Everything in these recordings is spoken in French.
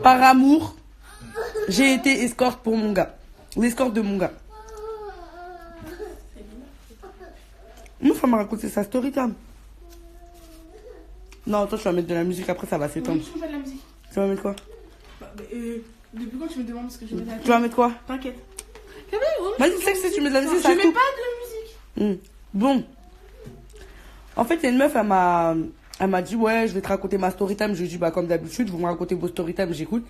Par amour, j'ai été escorte pour mon gars. L'escorte de mon gars. Moi, ça m'a raconté sa story time. Non, toi, tu vas mettre de la musique, après, ça va s'étendre. Je fais pas de la musique. Tu vas mettre quoi? Depuis quand tu me demandes ce que je mets de la musique? Tu vas mettre quoi? T'inquiète. Vas-y, tu sais que si tu mets de la musique, ça Je mets coupe. pas de la musique. Bon. En fait, il y a une meuf, elle m'a dit, ouais, je vais te raconter ma story time. Je lui ai dit, bah, comme d'habitude, vous me racontez vos story time, j'écoute.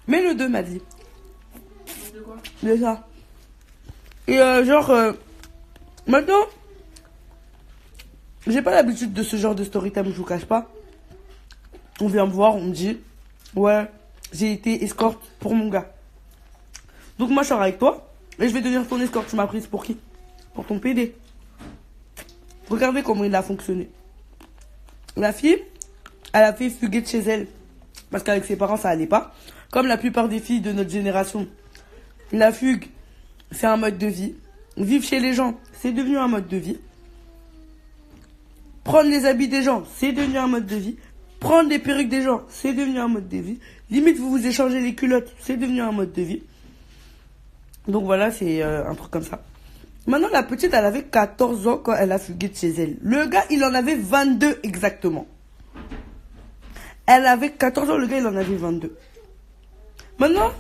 Mais le 2 m'a dit. De quoi? De ça. Et maintenant, j'ai pas l'habitude de ce genre de story time, je vous cache pas. On vient me voir, on me dit, ouais, j'ai été escorte pour mon gars. Donc moi, je sors avec toi et je vais devenir ton escorte. Tu m'as prise pour qui? Pour ton PD. Regardez comment il a fonctionné. La fille, elle a fait fuguer de chez elle. Parce qu'avec ses parents, ça allait pas. Comme la plupart des filles de notre génération. La fugue, c'est un mode de vie. Vivre chez les gens, c'est devenu un mode de vie. Prendre les habits des gens, c'est devenu un mode de vie. Prendre les perruques des gens, c'est devenu un mode de vie. Limite, vous vous échangez les culottes, c'est devenu un mode de vie. Donc voilà, c'est un truc comme ça. Maintenant, la petite, elle avait 14 ans quand elle a fugué de chez elle. Le gars, il en avait 22 exactement. Elle avait 14 ans, le gars, il en avait 22. Maintenant,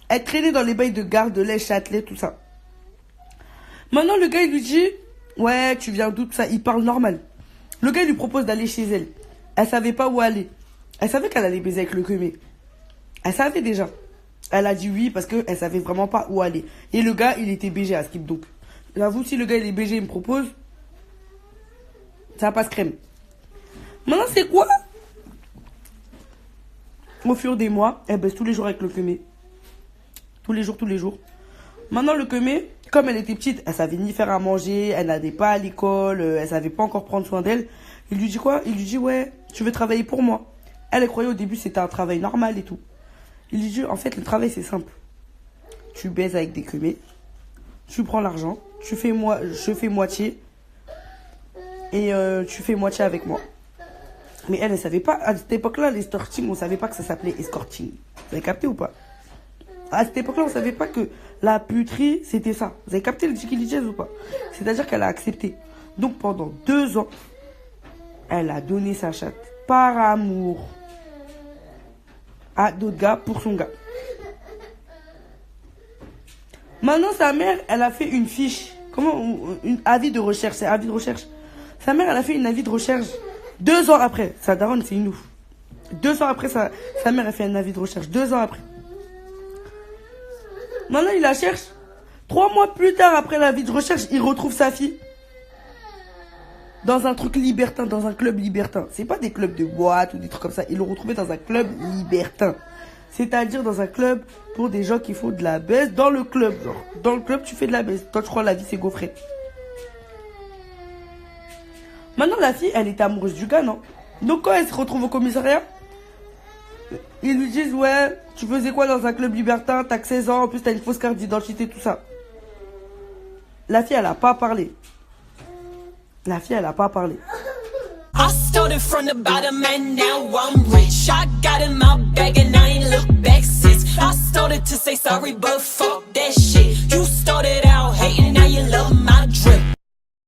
elle traînait dans les bails de Gare de l'Est, Châtelet, tout ça. Maintenant, le gars, il lui dit, ouais, tu viens d'où, tout ça. Il parle normal. Le gars, il lui propose d'aller chez elle. Elle savait pas où aller. Elle savait qu'elle allait baiser avec le queumé. Elle savait déjà. Elle a dit oui parce qu'elle savait vraiment pas où aller. Et le gars, il était BG à Skip. Donc, j'avoue, si le gars, il est BG, il me propose, ça passe crème. Maintenant, c'est quoi? Au fur des mois, elle baisse tous les jours avec le queumé. Tous les jours, tous les jours. Maintenant, le queumé, comme elle était petite, elle savait ni faire à manger, elle n'allait pas à l'école, elle savait pas encore prendre soin d'elle. Il lui dit quoi? Il lui dit, ouais, tu veux travailler pour moi. Elle croyait au début que c'était un travail normal et tout. Il lui dit, en fait, le travail, c'est simple. Tu baises avec des queumés, tu prends l'argent, je fais moitié, et tu fais moitié avec moi. Mais elle savait pas, à cette époque-là, l'escorting, on savait pas que ça s'appelait escorting. Vous avez capté ou pas? À cette époque-là, on savait pas que la puterie, c'était ça. Vous avez capté le Jazz ou pas? C'est-à-dire qu'elle a accepté. Donc, pendant 2 ans, elle a donné sa chatte par amour à d'autres gars pour son gars. Maintenant, sa mère, elle a fait une fiche. Un avis de recherche. C'est avis de recherche. Sa mère, elle a fait une avis de recherche 2 ans après. Sa daronne, c'est une ouf. 2 ans après, sa mère a fait un avis de recherche. 2 ans après. Maintenant, il la cherche. 3 mois plus tard, après l'avis de recherche, il retrouve sa fille. Dans un truc libertin, dans un club libertin. C'est pas des clubs de boîte ou des trucs comme ça. Ils l'ont retrouvé dans un club libertin. C'est-à-dire dans un club pour des gens qui font de la baisse dans le club. Genre, dans le club, tu fais de la baisse. Toi, tu crois la vie, c'est gaufré. Maintenant, la fille, elle était amoureuse du gars, non? Donc, quand elle se retrouve au commissariat, ils lui disent, ouais, tu faisais quoi dans un club libertin? T'as que 16 ans, en plus, t'as une fausse carte d'identité, tout ça. La fille, elle a pas parlé. La fille, elle a pas parlé. I started from the bottom and now I'm rich. I got in my bag and I ain't look back since. I started to say sorry but fuck that shit. You started out hating, now you love my drip.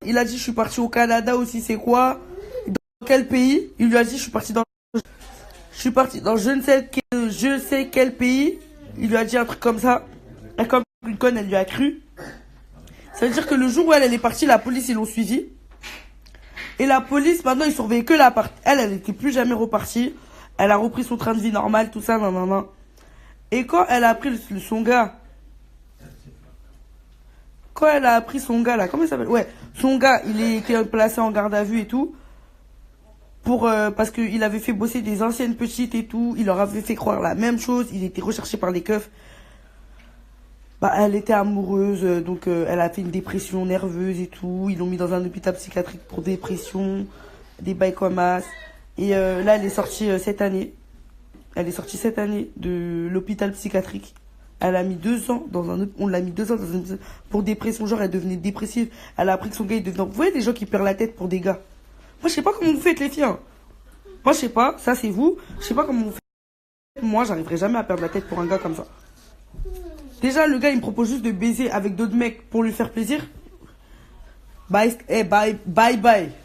Il a dit, je suis parti au Canada aussi, c'est quoi? Dans quel pays? Il lui a dit, je suis parti dans je sais quel pays. Il lui a dit un truc comme ça. Et comme une conne, elle lui a cru. Ça veut dire que le jour où elle est partie, la police, ils l'ont suivie. Et la police, maintenant, ils surveillaient que la partie. Elle n'était plus jamais repartie. Elle a repris son train de vie normal, tout ça, nan. Et quand elle a pris son gars, là, comment il s'appelle? Ouais, son gars, il était placé en garde à vue et tout. Parce qu'il avait fait bosser des anciennes petites et tout. Il leur avait fait croire la même chose. Il était recherché par les keufs. Bah, elle était amoureuse, donc elle a fait une dépression nerveuse et tout. Ils l'ont mis dans un hôpital psychiatrique pour dépression, des bails comme as. Et là, elle est sortie cette année. Elle est sortie cette année de l'hôpital psychiatrique. Elle a mis 2 ans on l'a mis 2 ans pour dépression. Genre, elle devenait dépressive. Elle a appris que son gars, il devenait... Vous voyez des gens qui perdent la tête pour des gars? Moi, je sais pas comment vous faites, les filles. Hein. Moi, je sais pas. Ça, c'est vous. Je sais pas comment vous faites. Moi, j'arriverai jamais à perdre la tête pour un gars comme ça. Déjà, le gars, il me propose juste de baiser avec d'autres mecs pour lui faire plaisir. Bye, bye, bye,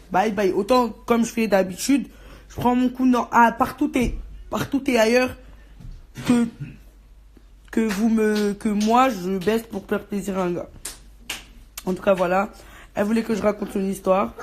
bye, bye. Autant, comme je fais d'habitude, je prends mon coup partout et ailleurs que moi, je baisse pour faire plaisir à un gars. En tout cas, voilà. Elle voulait que je raconte une histoire.